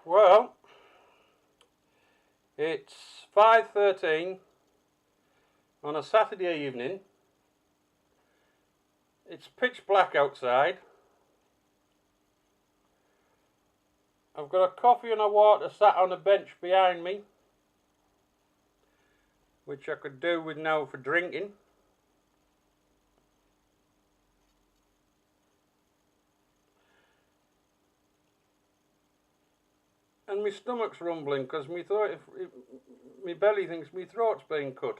Well, it's 5:13 on a Saturday evening. It's pitch black outside. I've got a coffee and a water sat on a bench behind me, which I could do with now for drinking. And my stomach's rumbling because my belly thinks my throat's being cut.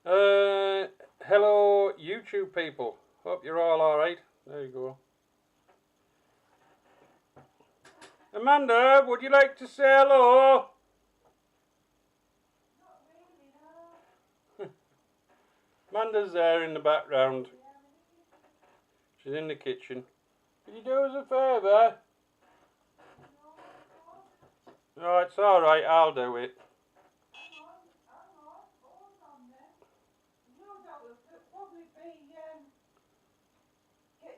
Hello YouTube people, hope you're all alright. There you go. Amanda, would you like to say hello? Not really, no. Amanda's there in the background. She's in the kitchen. Could you do us a favour? No, it's alright, I'll do it. Hang on, hold on then. You know that would probably be getting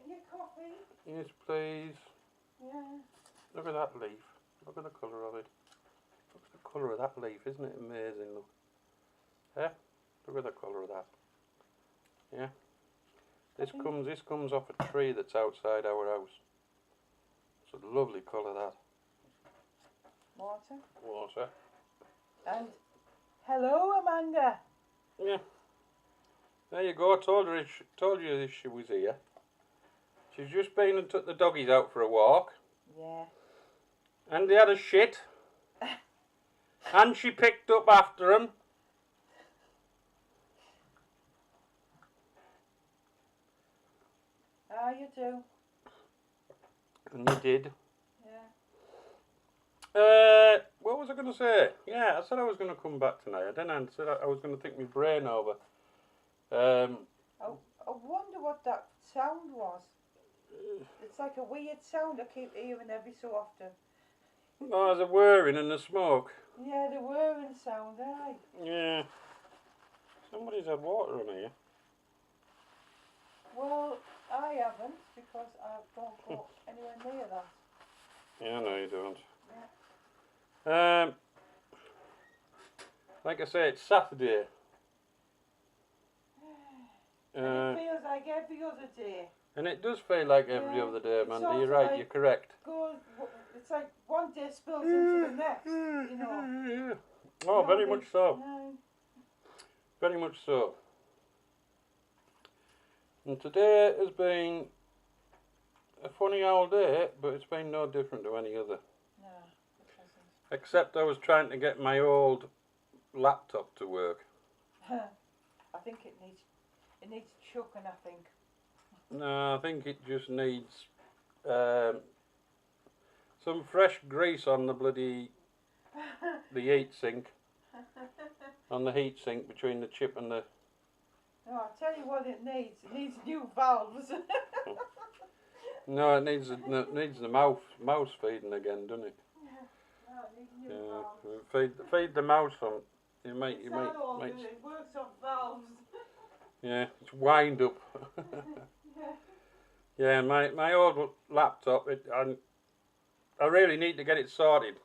your coffee. Yes, please. Yeah. Look at that leaf. Look at the colour of it. Look at the colour of that leaf, isn't it amazing? Look. Yeah? Look at the colour of that. Yeah? This comes off a tree that's outside our house. It's a lovely colour, that. Water. And hello, Amanda. Yeah. There you go. I told you she was here. She's just been and took the doggies out for a walk. Yeah. And they had a shit. And she picked up after them. Ah, you do. And you did. Yeah. What was I going to say? Yeah, I said I was going to come back tonight. I didn't. I said I was going to think my brain over. I wonder what that sound was. It's like a weird sound I keep hearing every so often. Oh, there's a whirring and the smoke. Yeah, the whirring sound, aye. Yeah. Somebody's had water on here. Well, I haven't because I don't go anywhere near that. Yeah, no, you don't. Yeah. Like I say, it's Saturday. And it feels like every other day. And it does feel like every other day, Amanda. You're right, you're correct. It's like one day spills into the next, you know. Yeah. Oh, very much so. No. Very much so. And today has been a funny old day, but it's been no different to any other. No, it hasn't. Except I was trying to get my old laptop to work. I think it needs chucking, I think. No, I think it just needs some fresh grease on the bloody heat sink. On the heat sink between the chip and the... No, I'll tell you what it needs. It needs new valves. No, it needs the mouse feeding again, doesn't it? No, it needs new valves. Feed the mouse on. It works on valves. Yeah, it's wind up. Yeah, and my old laptop, I really need to get it sorted.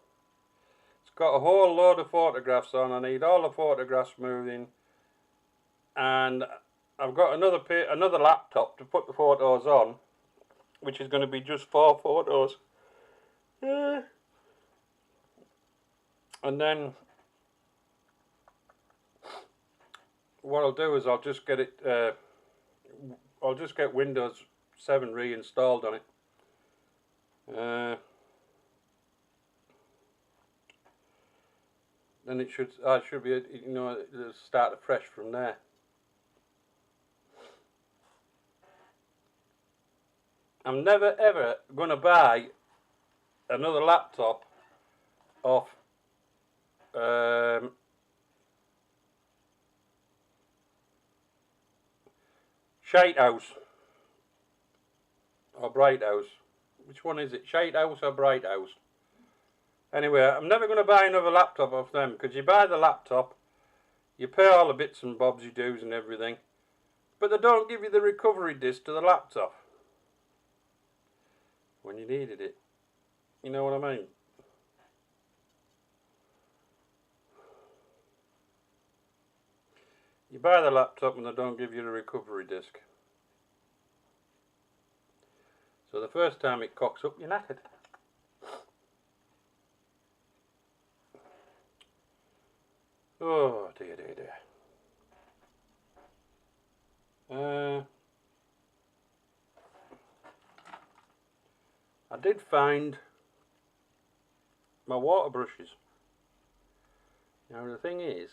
It's got a whole load of photographs on. I need all the photographs moving, and I've got another laptop to put the photos on, which is going to be just 4 photos. Yeah. And then what I'll do is I'll just get it. I'll just get Windows 7 reinstalled on it. Then I should be, it'll start afresh from there. I'm never ever going to buy another laptop off Shite House or Bright House. Which one is it? Shite House or Bright House? Anyway, I'm never going to buy another laptop off them, because you buy the laptop, you pay all the bits and bobs you do's and everything, but they don't give you the recovery disc to the laptop. when you needed it. You know what I mean? You buy the laptop and they don't give you the recovery disc. So the first time it cocks up, you're knackered. Oh dear, dear, dear. I did find my water brushes. Now the thing is,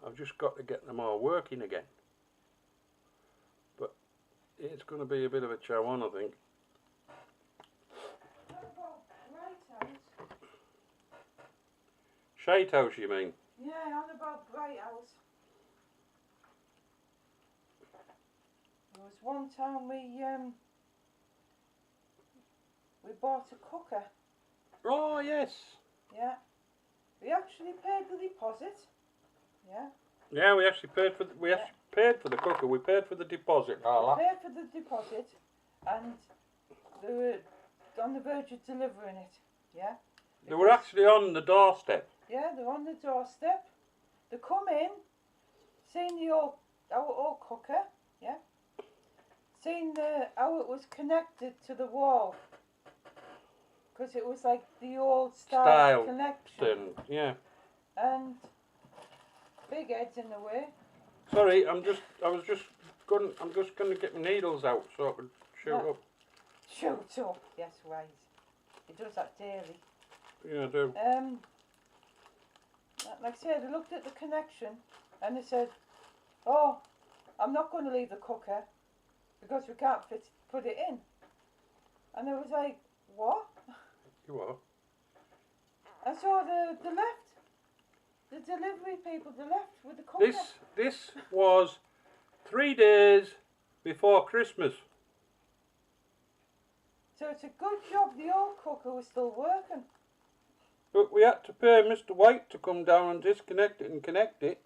I've just got to get them all working again. But it's going to be a bit of a chow on, I think. Shite house, you mean? Yeah, on about Bright House. There was one time we bought a cooker. Oh yes. Yeah. We actually paid the deposit. Yeah. Yeah, we actually paid for the cooker. We paid for the deposit. We paid for the deposit, and they were on the verge of delivering it. Yeah. They were actually on the doorstep. Yeah, they're on the doorstep. They come in, seen our old cooker. Yeah. Seen how it was connected to the wall. Because it was like the old style connection. Yeah. And big heads in the way. Sorry, I'm just gonna get my needles out so I can shoot up. Shoot up, yes, right. He does that daily. Yeah, I do. Like I said, they looked at the connection and they said, "Oh, I'm not going to leave the cooker because we can't put it in." And I was like, "What?" You are. And so they left. The delivery people, they left with the cooker. This was 3 days before Christmas. So it's a good job the old cooker was still working. But we had to pay Mr. White to come down and disconnect it and connect it.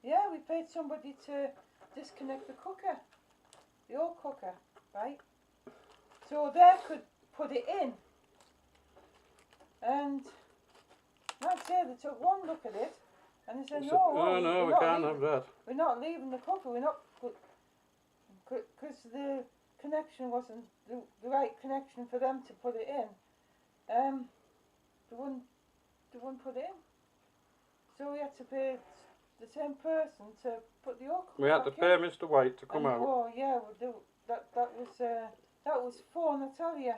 Yeah, we paid somebody to disconnect the cooker. The old cooker, right? So they could put it in. And like I say, they took one look at it and they said, no, we can't have that. We're not leaving the cooker, we're not, because the connection wasn't the right connection for them to put it in. They wouldn't put it in. So we had to pay the same person to put the old cooker We had to pay Mr. White to come out. Oh yeah, that was fun, I tell you.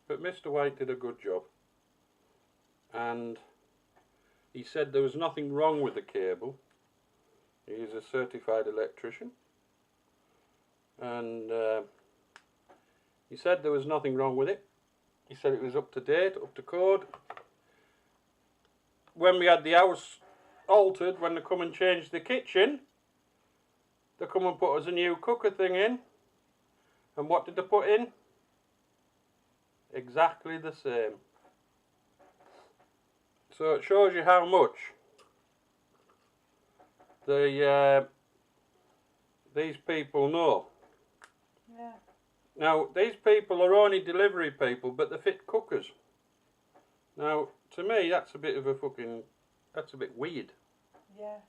But Mr. White did a good job. And he said there was nothing wrong with the cable. He is a certified electrician. And he said there was nothing wrong with it. He said it was up to date, up to code. When we had the house altered, when they come and changed the kitchen, they come and put us a new cooker thing in. And what did they put in? Exactly the same. So it shows you how much these people know. Yeah. Now these people are only delivery people, but they fit cookers. Now to me that's a bit weird. Yeah.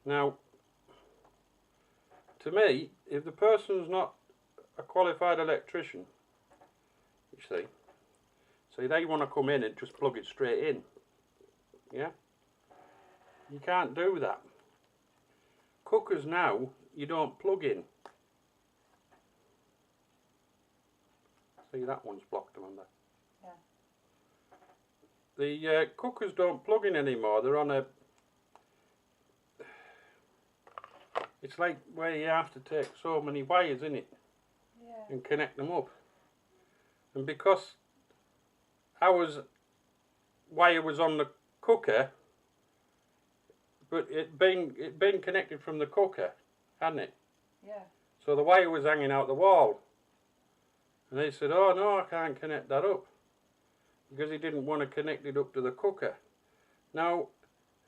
Now to me, if the person's not a qualified electrician, you see, so they want to come in and just plug it straight in. Yeah? You can't do that. Cookers now, you don't plug in. See, that one's blocked on there. Yeah. The cookers don't plug in anymore. They're on a... It's like where you have to take so many wires in it. Yeah. And connect them up. And because ours wire was on the cooker, but it been connected from the cooker, hadn't it? Yeah. So the wire was hanging out the wall. And they said, "Oh no, I can't connect that up." Because he didn't want to connect it up to the cooker. Now,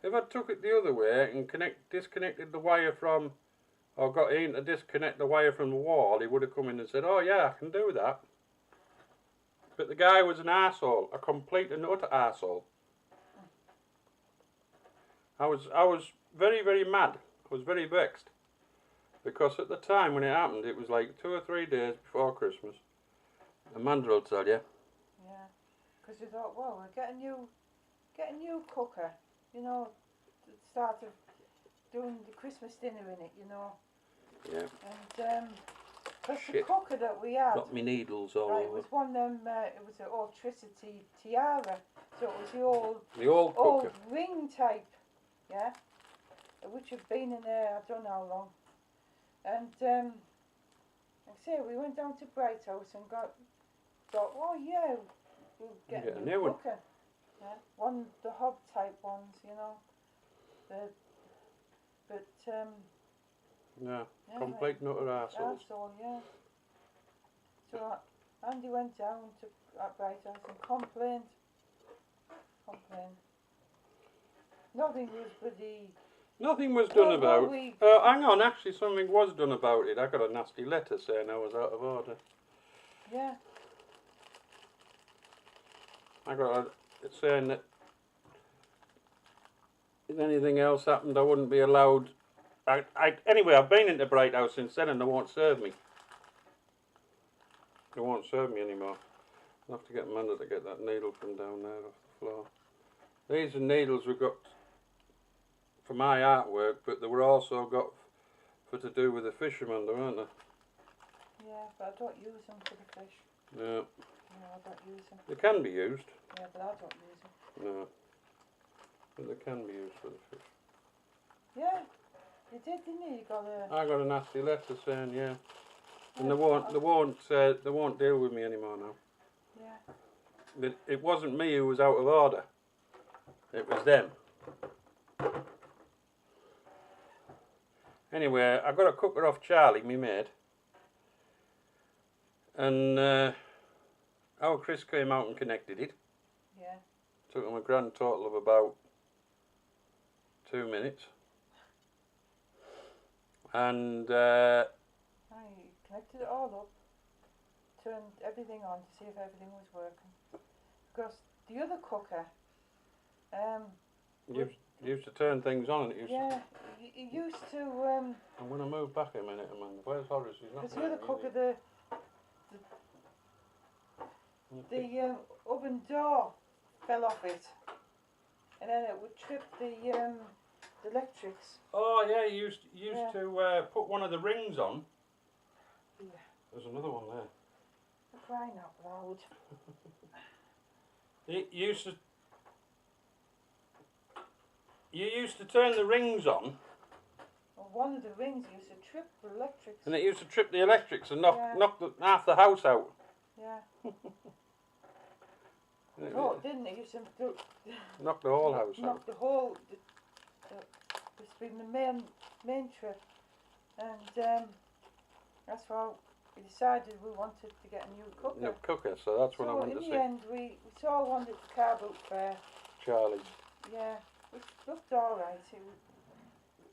if I took it the other way and disconnected the wire from or got Ian to disconnect the wire from the wall, he would have come in and said, "Oh yeah, I can do that." But the guy was an arsehole, a complete and utter arsehole. I was very, very mad. I was very vexed. Because at the time when it happened, it was like 2 or 3 days before Christmas. Amanda will tell you. Yeah, because you thought, well, we'll get a new cooker, you know, to start of doing the Christmas dinner in it, you know. Yeah. And because the cooker that we had, got me needles all right, over. it was one of them. It was an electricity tiara, so it was the old cooker, old ring type, yeah, which had been in there I don't know how long. And like I say, we went down to Bright House and thought, oh yeah, we'll get a new cooker. Yeah, the hob type ones, you know. Yeah, complete and utter arseholes. Yeah. So Andy went down to Bright House and complained. Nothing was done about it. Hang on, actually something was done about it. I got a nasty letter saying I was out of order. Yeah. I got it saying that if anything else happened I wouldn't be allowed. Anyway, I've been into Bright House since then and they won't serve me. They won't serve me anymore. I'll have to get Amanda to get that needle from down there off the floor. These are needles we got for my artwork, but they were also got for to do with the fishermen, weren't they? Yeah, but I don't use them for the fish. Yeah. No, I don't use them. They can be used. Yeah, but I don't use them. No. But they can be used for the fish. Yeah, you did, didn't you? I got a nasty letter saying, yeah. And they won't deal with me anymore now. Yeah. It wasn't me who was out of order. It was them. Anyway, I got a cooker off Charlie, me maid. And our Chris came out and connected it. Yeah. Took him a grand total of about 2 minutes. And I connected it all up, turned everything on to see if everything was working. Because the other cooker, you used to turn things on, and it used to. It used to. I'm going to move back a minute, Amanda. Where's Horace? He's not. Because the other cooker, the oven door fell off it, and then it would trip the electrics. Oh yeah, you used to put one of the rings on. Yeah. There's another one there. I'm crying out loud. You used to turn the rings on. Well, one of the rings used to trip the electrics. And it used to trip the electrics and knock half the house out. Yeah. Oh, it didn't. It used to knock the whole house out. Knock the whole. It's been the main trip, and that's why we decided we wanted to get a new cooker. New cooker, so that's what I wanted to see. In the end, we saw one at the car boot fair. Charlie's. Yeah, which looked all right.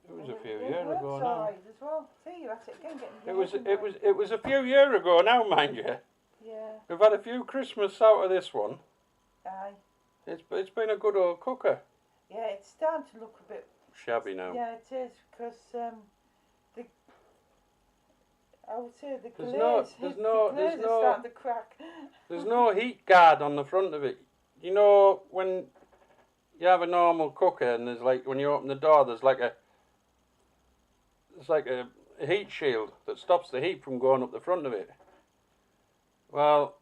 It was a few years ago now. All right as well. See, you're at it again, getting it was a few years ago now, mind you. Yeah. We've had a few Christmas out of this one. Aye. It's been a good old cooker. Yeah, it's starting to look a bit shabby now. Yeah, it is, because I would say the glaze, there's is starting to crack. There's no heat guard on the front of it. You know, when you have a normal cooker and there's like, when you open the door, there's like a heat shield that stops the heat from going up the front of it. Well,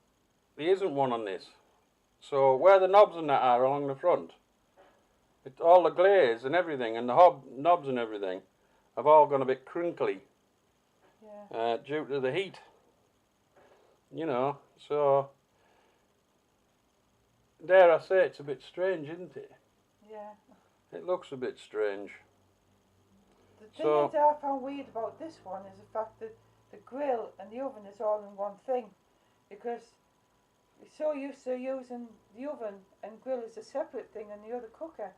there isn't one on this. So where the knobs and that are along the front, all the glaze and everything and the knobs and everything have all gone a bit crinkly. Yeah. Due to the heat. You know, so dare I say it's a bit strange, isn't it? Yeah. It looks a bit strange. The thing that I found weird about this one is the fact that the grill and the oven is all in one thing, because we're so used to using the oven and grill as a separate thing and the other cooker.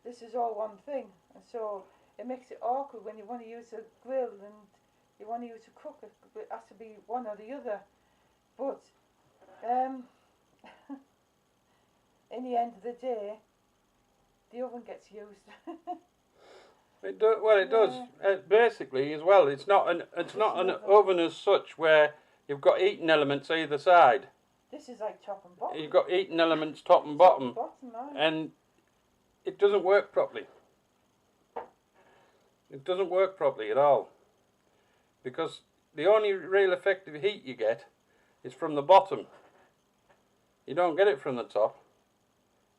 This is all one thing, and so it makes it awkward when you want to use a grill and you want to use a cooker. It has to be one or the other. But in the end of the day, the oven gets used. It do, well, it does. Basically, as well, it's not an oven as such where you've got heating elements either side. This is like top and bottom. You've got heating elements top and bottom, Right. and it doesn't work properly. It doesn't work properly at all, because the only real effective heat you get is from the bottom. You don't get it from the top.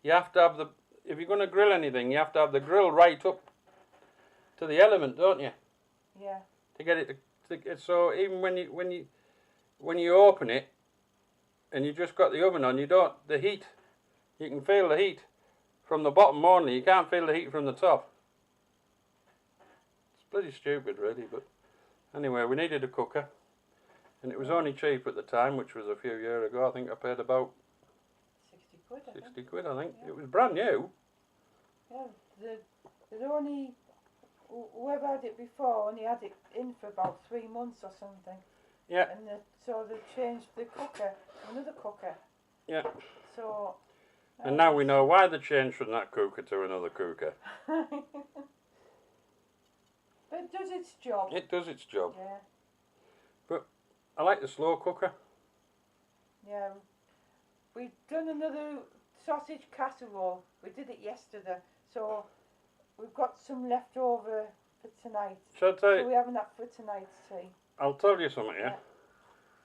You have to have if you're going to grill anything, you have to have the grill right up to the element, don't you? Yeah. To get it so even when you open it and you just got the oven on, you can feel the heat from the bottom only. You can't feel the heat from the top. It's pretty stupid, really, but anyway, we needed a cooker, and it was only cheap at the time, which was a few years ago. I think I paid about 60 quid. 60 quid, I think. Yeah. It was brand new. Yeah, whoever had it before only had it in for about 3 months or something. Yeah. And so they changed the cooker to another cooker. Yeah. So. And now we know why they changed from that cooker to another cooker. But it does its job. It does its job. Yeah. But I like the slow cooker. Yeah. We've done another sausage casserole. We did it yesterday. So we've got some left over for tonight. Shall I tell you? So we're having that for tonight's tea. I'll tell you something, yeah?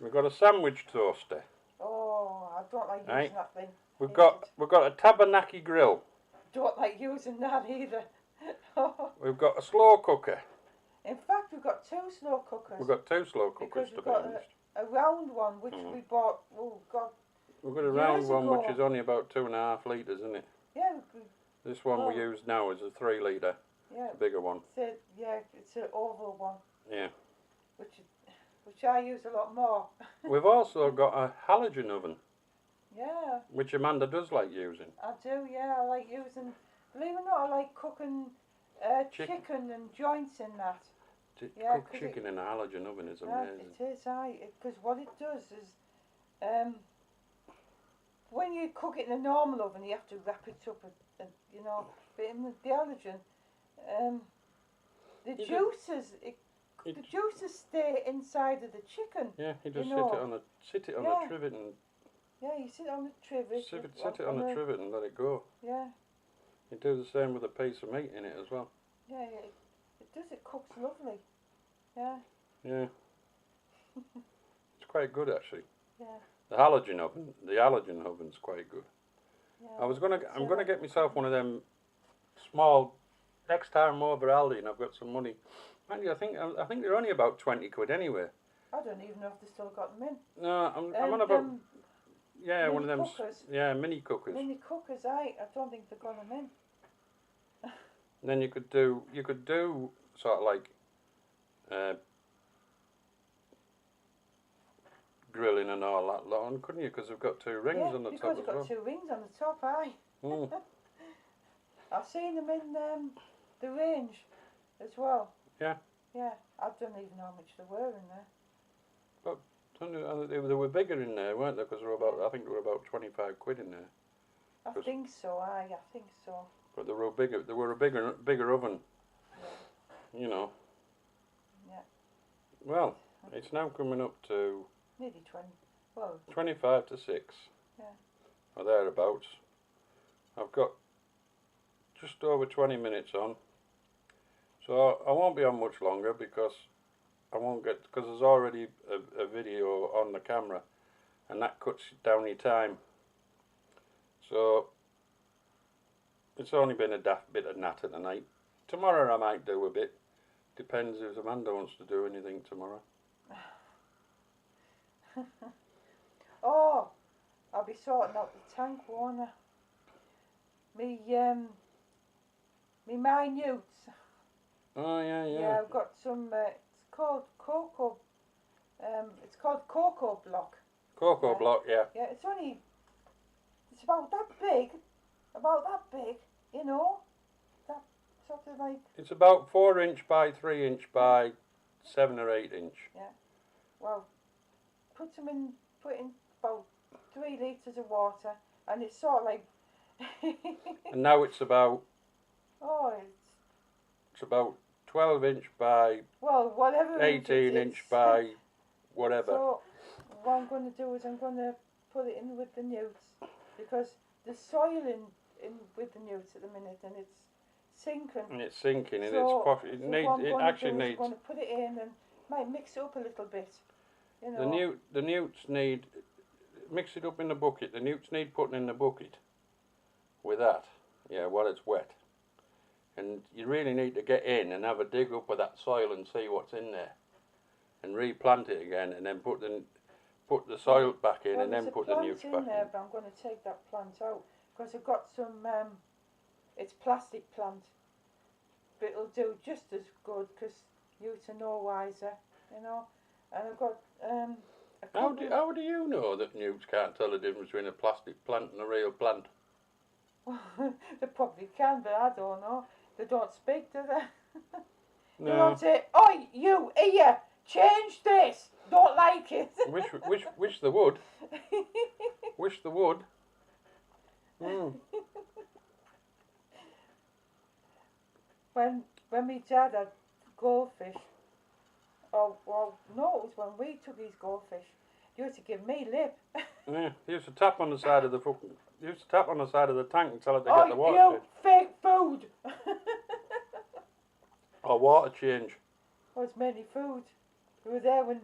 We've got a sandwich toaster. Oh, I don't like using Right. that thing. We've got a Tabanaki grill. Don't like using that either. We've got a slow cooker. In fact, we've got 2 slow cookers. We've got 2 slow cookers, because to we've be got honest. a round one which we bought. Oh God. We've got a round years one ago. which is only about 2.5 litres, isn't it? Yeah. This one we use now is a 3 litre. Yeah. It's a bigger one. It's an oval one. Yeah. Which I use a lot more. We've also got a halogen oven, Yeah, which Amanda does like using. I do. Yeah, I like using. Believe it or not, I like cooking chicken and joints in that. To Yeah, cook 'cause chicken in a halogen oven is amazing. It is, because what it does is, when you cook it in a normal oven, you have to wrap it up, and but in the halogen, the juices stay inside of the chicken. Yeah, you just you sit it on Yeah. a trivet and Yeah, you sit on the trivet. sit it on a trivet and let it go. Yeah, You do the same with a piece of meat in it as well. yeah, it does. It cooks lovely. Yeah, Yeah. It's quite good actually. yeah, The halogen oven's quite good. yeah. I'm gonna get myself one of them small next time I'm over Aldi and I've got some money. Mind you, I think they're only about 20 quid anyway. I don't even know if they still got them in. No, I'm on about one of them cookers. mini cookers. Mini cookers, I don't think they've got them in. And then you could do sort of like grilling and all that lot on, couldn't you? Because they've got 2 rings on the top because as they've well. got 2 rings on the top, aye. Mm. I've seen them in the range as well. Yeah. Yeah, I don't even know how much there were in there. They were bigger in there, weren't they? Because I think there were about 25 quid in there. I think so, I think so. But they were bigger. They were a bigger oven. Yeah. You know. Yeah. Well, it's now coming up to Nearly 20. Well, 25 to 6. Yeah. Or thereabouts. I've got just over 20 minutes on. So I won't be on much longer because because there's already a video on the camera and that cuts down your time. So it's only been a daft bit of natter tonight. Tomorrow I might do a bit. Depends if Amanda wants to do anything tomorrow. oh, I'll be sorting out the tank, won't I? Me minutes. Oh yeah. Yeah, I've got some. It's called cocoa. It's called cocoa block. Cocoa block, yeah. Yeah, it's about that big, you know. That sort of like? It's about 4 inch by 3 inch by 7 or 8 inch. Well, put in about 3 litres of water, and it's sort of like. And now it's about Oh, it's about 12 inch by well, whatever. 18 inch by whatever. So what I'm going to do is I'm going to put it in with the newts, because the soil in with the newts at the minute, and it's sinking. And it's sinking, and So it I'm needs. going to put it in and might mix it up a little bit. You know. The newts need, mix it up in the bucket. The newts need putting in the bucket with that, yeah, while it's wet. And you really need to get in and have a dig up of that soil and see what's in there, and replant it again, and then put the soil back in, and then put the newts back in. There, but I'm going to take that plant out because I've got some. It's plastic plant, but it'll do just as good because newts are no wiser, you know. And I've got How do you know that newts can't tell the difference between a plastic plant and a real plant? They probably can, but I don't know. They don't speak, do they? No. They don't say, "Oi, you here, change this. Don't like it." Wish they would. Wish they would. When my dad had goldfish, no, it was when we took his goldfish. You used to give me lip. Yeah, he used to tap on the side of the tank and tell it to Oh, get the water you change. fake food. Or water change. Oh, it's mainly food. We were there when.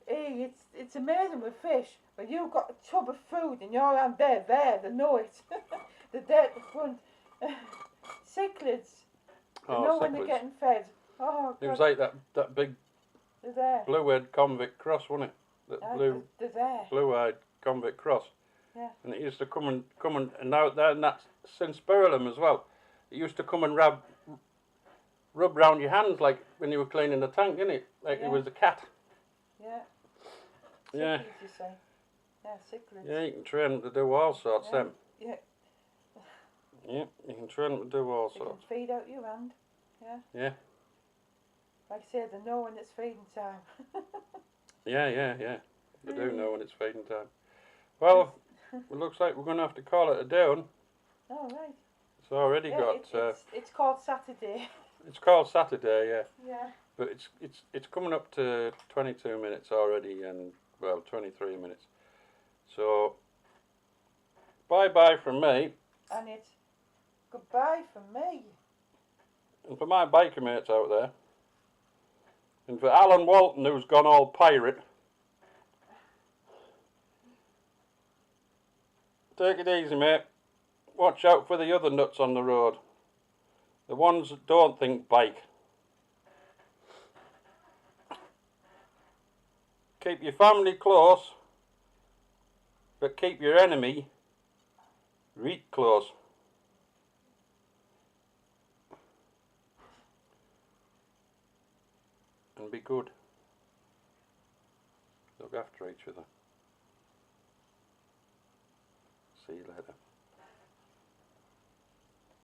Hey, it's amazing with fish. When you've got a tub of food and you're on there, they know it. They're there at the front. Cichlids. They know when they're getting fed. Oh, God. It was like that big blue-eyed convict cross, wasn't it? They're there. Blue-eyed convict cross. Yeah. And it used to come and now that's since Burlem as well. It used to come and rub round your hands like when you were cleaning the tank, didn't it? Like it was a cat. Yeah. Yeah. Cichlids, you say? Yeah, cichlids. Yeah, you can train them to do all sorts. Yeah. Them. Yeah. Yeah, you can train them to do all You sorts. can feed out your hand. Yeah. Yeah. Like I say, they know when it's feeding time. Yeah. They do know when it's feeding time. Well, it looks like we're going to have to call it a day. Oh, right. It's already got. It's called Saturday. It's called Saturday, yeah. Yeah. But it's coming up to 22 minutes already, and well, 23 minutes. So, bye from me. And it's goodbye from me. And for my biker mates out there. And for Alan Walton, who's gone all pirate. Take it easy, mate. Watch out for the other nuts on the road. The ones that don't think bike. Keep your family close, but keep your enemy right close. And be good. Look after each other. See you later.